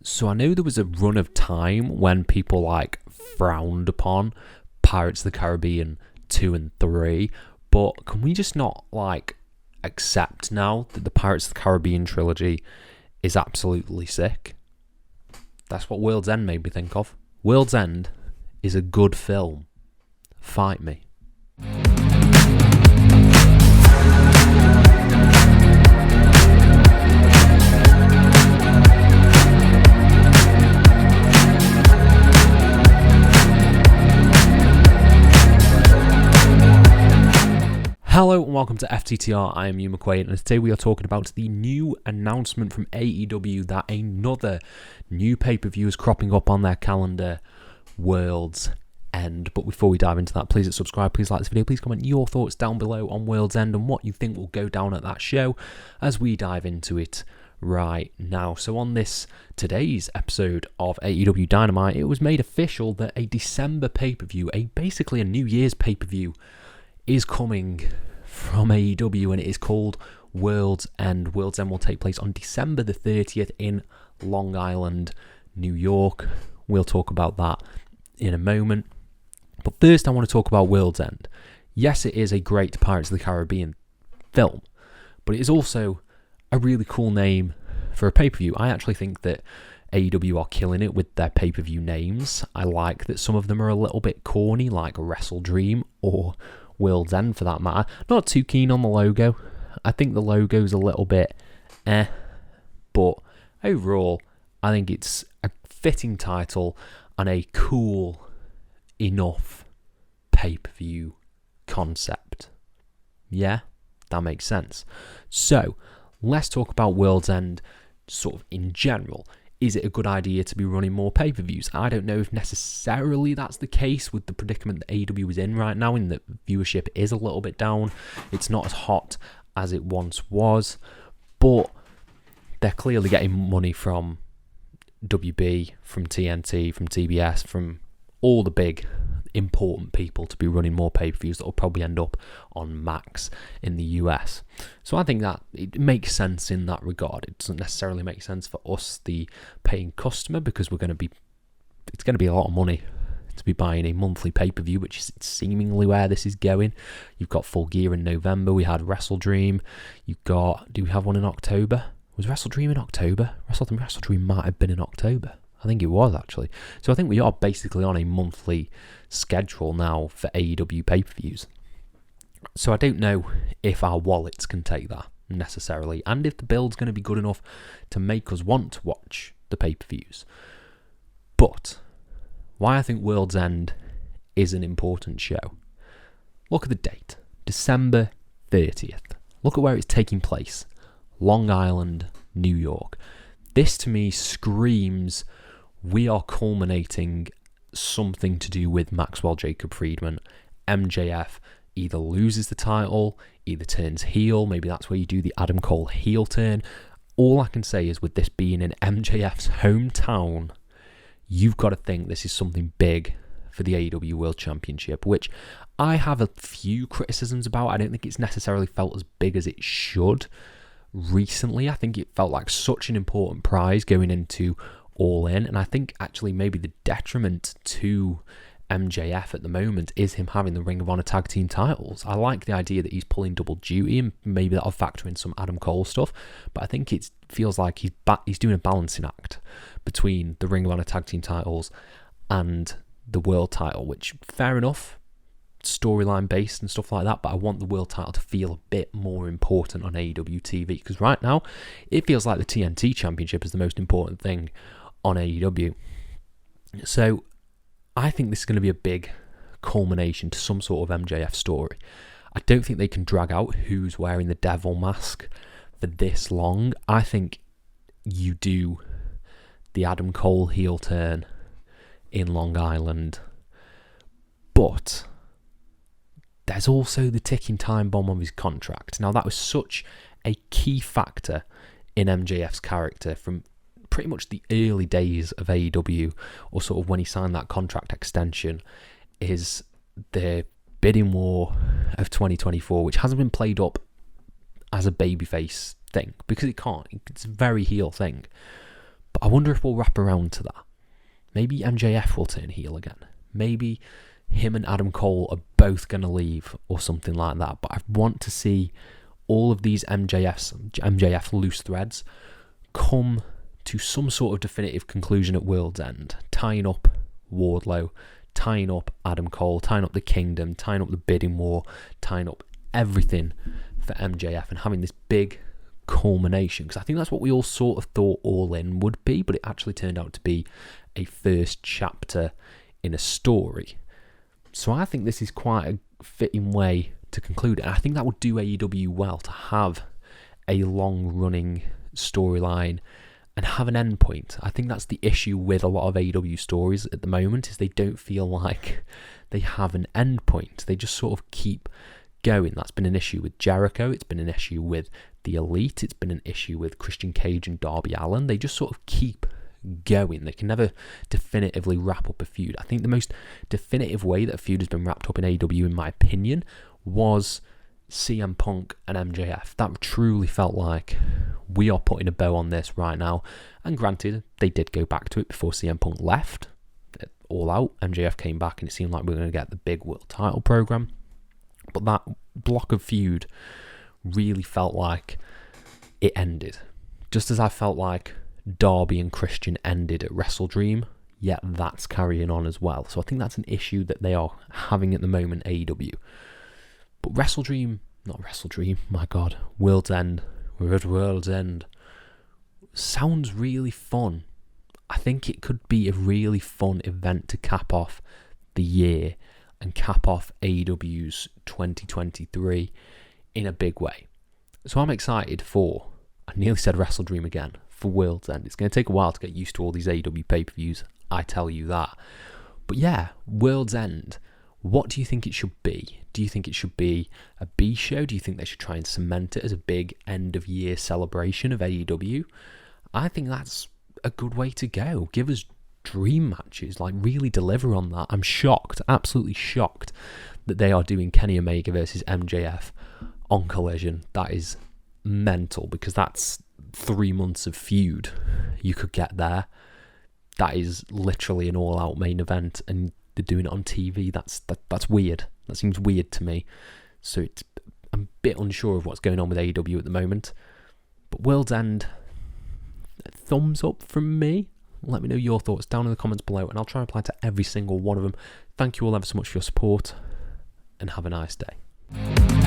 So I know there was a run of time when people frowned upon Pirates of the Caribbean 2 and 3, but can we just not accept now that the Pirates of the Caribbean trilogy is absolutely sick? That's what World's End made me think of. World's End is a good film. Fight me. Hello and welcome to FTTR, I am Hugh McQuaid, and today we are talking about the new announcement from AEW that another new pay-per-view is cropping up on their calendar, World's End. But before we dive into that, please subscribe, please like this video, please comment your thoughts down below on World's End and what you think will go down at that show as we dive into it right now. So on today's episode of AEW Dynamite, it was made official that a December pay-per-view, basically a New Year's pay-per-view, is coming from AEW, and it is called World's End. World's End will take place on December the 30th in Long Island, New York. We'll talk about that in a moment. But first, I want to talk about World's End. Yes, it is a great Pirates of the Caribbean film, but it is also a really cool name for a pay-per-view. I actually think that AEW are killing it with their pay-per-view names. I like that some of them are a little bit corny, like Wrestle Dream or World's End for that matter. Not too keen on the logo. I think the logo's a little bit but overall I think it's a fitting title and a cool enough pay-per-view concept. Yeah, that makes sense. So let's talk about World's End sort of in general. Is it a good idea to be running more pay-per-views? I don't know if necessarily that's the case with the predicament that AEW is in right now, in that viewership is a little bit down. It's not as hot as it once was, but they're clearly getting money from WB, from TNT, from TBS, from all the big important people to be running more pay-per-views that will probably end up on Max in the US. So I think that it makes sense in that regard. It doesn't necessarily make sense for us, the paying customer, because it's going to be a lot of money to be buying a monthly pay-per-view, which is seemingly where this is going. You've got Full Gear in November. We had Wrestle Dream. Do we have one in October? Was Wrestle Dream in October? Wrestle Dream might have been in October. I think it was, actually. So I think we are basically on a monthly schedule now for AEW pay-per-views. So I don't know if our wallets can take that necessarily, and if the build's going to be good enough to make us want to watch the pay-per-views. But why I think World's End is an important show. Look at the date. December 30th. Look at where it's taking place. Long Island, New York. This to me screams we are culminating something to do with Maxwell Jacob Friedman. MJF either loses the title, either turns heel. Maybe that's where you do the Adam Cole heel turn. All I can say is, with this being in MJF's hometown, you've got to think this is something big for the AEW World Championship, which I have a few criticisms about. I don't think it's necessarily felt as big as it should recently. I think it felt like such an important prize going into All In, and I think actually maybe the detriment to MJF at the moment is him having the Ring of Honor tag team titles. I like the idea that he's pulling double duty, and maybe that'll factor in some Adam Cole stuff, but I think it feels like he's doing a balancing act between the Ring of Honor tag team titles and the world title, which fair enough, storyline based and stuff like that, but I want the world title to feel a bit more important on AEW TV, because right now it feels like the TNT Championship is the most important thing on AEW. So I think this is going to be a big culmination to some sort of MJF story. I don't think they can drag out who's wearing the devil mask for this long. I think you do the Adam Cole heel turn in Long Island, but there's also the ticking time bomb of his contract. Now, that was such a key factor in MJF's character from pretty much the early days of AEW, or sort of when he signed that contract extension, is the bidding war of 2024, which hasn't been played up as a babyface thing, because it can't. It's a very heel thing. But I wonder if we'll wrap around to that. Maybe MJF will turn heel again. Maybe him and Adam Cole are both going to leave or something like that. But I want to see all of these MJF loose threads come to some sort of definitive conclusion at World's End, tying up Wardlow, tying up Adam Cole, tying up the Kingdom, tying up the bidding war, tying up everything for MJF and having this big culmination, because I think that's what we all sort of thought All In would be, but it actually turned out to be a first chapter in a story. So I think this is quite a fitting way to conclude it. And I think that would do AEW well to have a long-running storyline and have an end point. I think that's the issue with a lot of AEW stories at the moment, is they don't feel like they have an end point. They just sort of keep going. That's been an issue with Jericho. It's been an issue with the Elite. It's been an issue with Christian Cage and Darby Allin. They just sort of keep going. They can never definitively wrap up a feud. I think the most definitive way that a feud has been wrapped up in AEW, in my opinion, was CM Punk and MJF. That truly felt like we are putting a bow on this right now. And granted, they did go back to it before CM Punk left. All Out, MJF came back and it seemed like we were going to get the big world title program. But that block of feud really felt like it ended. Just as I felt like Darby and Christian ended at WrestleDream, yet that's carrying on as well. So I think that's an issue that they are having at the moment, AEW. But World's End. We're at World's End. Sounds really fun. I think it could be a really fun event to cap off the year and cap off AEW's 2023 in a big way. So I'm excited for, I nearly said WrestleDream again, for World's End. It's going to take a while to get used to all these AEW pay-per-views, I tell you that. But yeah, World's End, what do you think it should be? Do you think it should be a B show? Do you think they should try and cement it as a big end-of-year celebration of AEW? I think that's a good way to go. Give us dream matches, like really deliver on that. I'm shocked, absolutely shocked, that they are doing Kenny Omega versus MJF on Collision. That is mental, because that's 3 months of feud you could get there. That is literally an all-out main event, and they're doing it on TV. That's weird. That seems weird to me. So I'm a bit unsure of what's going on with AEW at the moment. But World's End, thumbs up from me. Let me know your thoughts down in the comments below, and I'll try and reply to every single one of them. Thank you all ever so much for your support, and have a nice day.